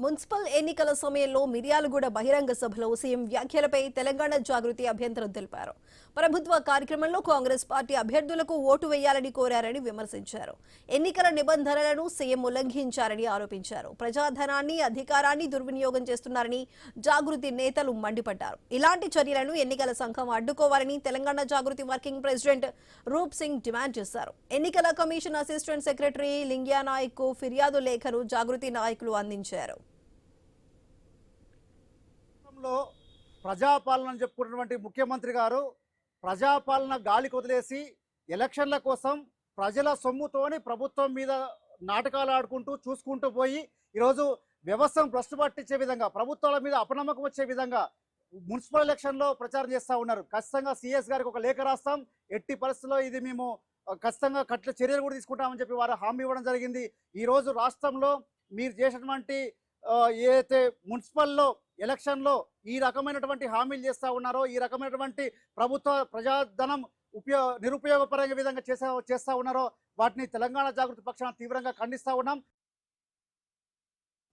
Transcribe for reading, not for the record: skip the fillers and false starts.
Municipal ఎన్నికల సమయంలో మిర్యాలగూడ బహిరంగ సభలో సీఎం వ్యాఖ్యలపై తెలంగాణ జాగృతి అభ్యంతరం తెలిపారు. ప్రభుత్వ కార్యక్రమంలో కాంగ్రెస్ పార్టీ అభ్యర్థులకు ఓటు వేయాలని కోరారని విమర్శించారు. ఎన్నికల నిబంధనలను సీఎం ఉల్లంఘించారని ఆరోపించారు. ప్రజాధనాన్ని, అధికారాన్ని దుర్వినియోగం చేస్తున్నారని జాగృతి నేతలు మండిపడ్డారు. ఇలాంటి చర్యలను ఎన్నికల సంఘం అడ్డుకోవాలని Telangana Jagruthi working president Roop Singh demand చేశారు. ఎన్నికల commission assistant secretary Lingya Naik కు ఫిర్యాదు లేఖను జాగృతి నాయకులు అందించారు. ప్రజాపాలన చెప్పుకున్నటువంటి ముఖ్యమంత్రి గారు ప్రజాపాలన గాలికి వదిలేసి ఎలక్షన్ల కోసం ప్రజల సొమ్ముతోని ప్రభుత్వం మీద నాటకాలు ఆడుకుంటూ చూసుకుంటూ పోయి ఈరోజు వ్యవస్థను భ్రష్టు పట్టించే విధంగా, ప్రభుత్వాల మీద అపనమ్మకం వచ్చే విధంగా మున్సిపల్ ఎలక్షన్లో ప్రచారం చేస్తూ ఉన్నారు. ఖచ్చితంగా సిఎస్ గారికి ఒక లేఖ రాస్తాం, ఎట్టి పరిస్థితుల్లో ఇది మేము ఖచ్చితంగా కట్ల చర్యలు కూడా తీసుకుంటామని చెప్పి వారు హామీ ఇవ్వడం జరిగింది. ఈరోజు రాష్ట్రంలో మీరు చేసినటువంటి ఏదైతే మున్సిపల్లో ఎలక్షన్లో ఈ రకమైనటువంటి హామీలు చేస్తూ ఉన్నారో, ఈ రకమైనటువంటి ప్రభుత్వ ప్రజాధనం నిరుపయోగపరమైన విధంగా చేస్తూ ఉన్నారో వాటిని తెలంగాణ జాగృతి పక్షాన తీవ్రంగా ఖండిస్తూ ఉన్నాం.